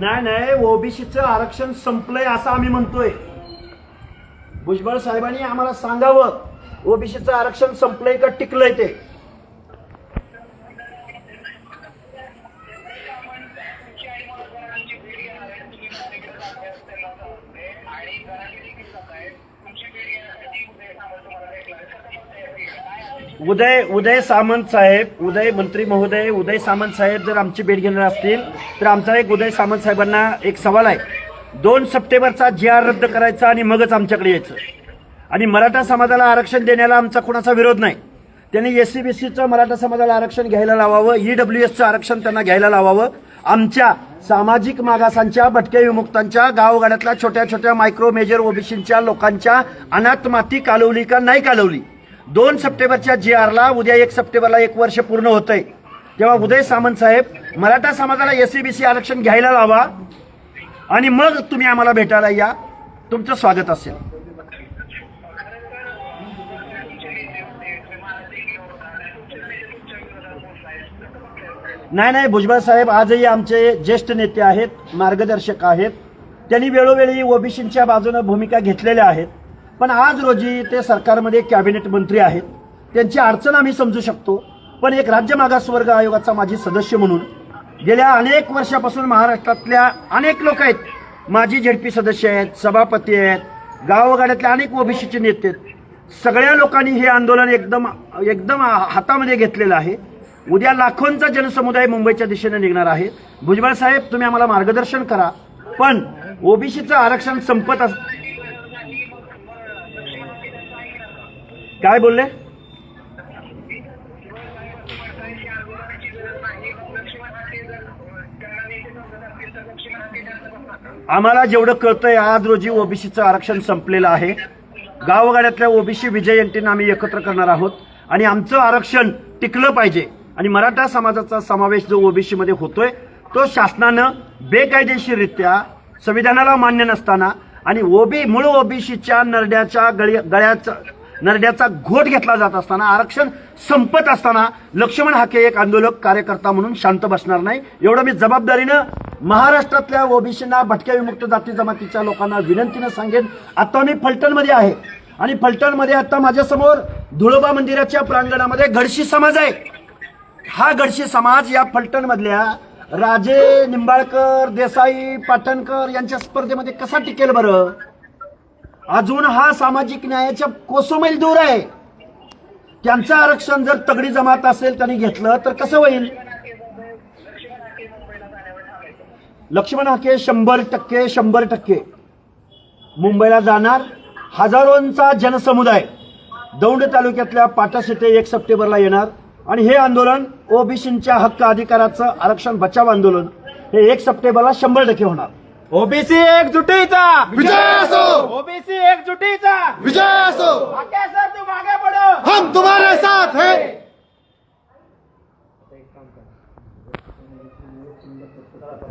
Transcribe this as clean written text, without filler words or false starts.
नाही नाही, ओबीसीचं आरक्षण संपलंय असं आम्ही म्हणतोय. भुजबळ साहेबांनी आम्हाला सांगावं ओबीसीचं आरक्षण संपलंय का टिकलंय ते. उदय सामंत साहेब, मंत्री महोदय उदय सामंत साहेब जर आमची भेट घेणार असतील तर आमचा एक उदय सामंत साहेबांना एक सवाल आहे. 2 सप्टेंबरचा GR रद्द करायचा आणि मगच आमच्याकडे यायचं. आणि मराठा समाजाला आरक्षण देण्याला आमचा कोणाचा विरोध नाही. त्यांनी SC-BCचं मराठा समाजाला आरक्षण घ्यायला लावावं, EWSचं आरक्षण त्यांना घ्यायला लावावं. आमच्या सामाजिक मागासांच्या, भटक्या विमुक्तांच्या, गावगाड्यातल्या छोट्या छोट्या मायक्रो मेजर ओबीसीच्या लोकांच्या अनाथ माती कालवली का नाही कालवली. 2 सप्टेंबरच्या GRला उद्या 1 सप्टेंबरला 1 वर्ष पूर्ण होतंय. तेव्हा उदय सामंत साहेब मराठा समाजाला SC-BC आरक्षण घ्यायला लावा आणि मग तुम्ही आम्हाला भेटायला या. तुमचं स्वागत असेल. नाही, भुजबळ साहेब आजही आमचे ज्येष्ठ नेते आहेत, मार्गदर्शक आहेत. त्यांनी वेळोवेळी ओबीसींच्या बाजूने भूमिका घेतलेल्या आहेत. पण आज रोजी ते सरकारमध्ये कॅबिनेट मंत्री आहेत. त्यांची अडचण आम्ही समजू शकतो. पण एक राज्य मागासवर्ग आयोगाचा माजी सदस्य म्हणून गेल्या अनेक वर्षापासून महाराष्ट्रातल्या अनेक लोक आहेत, माजी ZP सदस्य आहेत, सभापती आहेत, गावगाड्यातले अनेक ओबीसीचे नेते आहेत. सगळ्या लोकांनी हे आंदोलन एकदम हातामध्ये घेतलेलं आहे. उद्या लाखोंचा जनसमुदाय मुंबईच्या दिशेने निघणार आहे. भुजबळ साहेब तुम्ही आम्हाला मार्गदर्शन करा. पण ओबीसीचं आरक्षण संपत काय बोलले? आम्हाला जेवढं कळतंय आज रोजी ओबीसीचं आरक्षण संपलेलं आहे. गावगाड्यातल्या ओबीसी विजयंतीनं आम्ही एकत्र करणार आहोत आणि आमचं आरक्षण टिकलं पाहिजे. आणि मराठा समाजाचा समावेश जो ओबीसी मध्ये होतोय तो शासनानं बेकायदेशीररित्या संविधानाला मान्य नसताना आणि मूळ ओबीसीच्या नरड्याचा घोट घेतला जात असताना, आरक्षण संपत असताना लक्ष्मण हाके एक आंदोलक कार्यकर्ता म्हणून शांत बसणार नाही. एवढं मी जबाबदारीनं महाराष्ट्रातल्या ओबीसींना, भटक्या विमुक्त जाती जमातीच्या लोकांना विनंतीनं सांगेन. आता मी फलटणमध्ये आहे आणि फलटणमध्ये आता माझ्यासमोर धुळोबा मंदिराच्या प्रांगणामध्ये गडशी समाज आहे. हा गडशी समाज या फलटण मधल्या राजे, निंबाळकर, देसाई, पाटणकर यांच्या स्पर्धेमध्ये कसा टिकेल बरं? अजून हा सामाजिक न्यायाच्या कोसोमैल दूर आहे. त्यांचं आरक्षण जर तगडी जमात असेल त्यांनी घेतलं तर कसं होईल? लक्ष्मण हाके 100% मुंबईला जाणार. हजारोंचा जनसमुदाय दौंड तालुक्यातल्या पाटाशिटे 1 सप्टेंबरला येणार आणि हे आंदोलन ओबीसींच्या हक्क अधिकाराचं आरक्षण बचाव आंदोलन हे 1 सप्टेंबरला 100% होणार. ओबीसी एकजुटीचा विजय असो. ओबीसी एकजुटीचा विजय असो. हाके सर तुम आगे बढ़ो, हम तुम्हारे साथ हैं.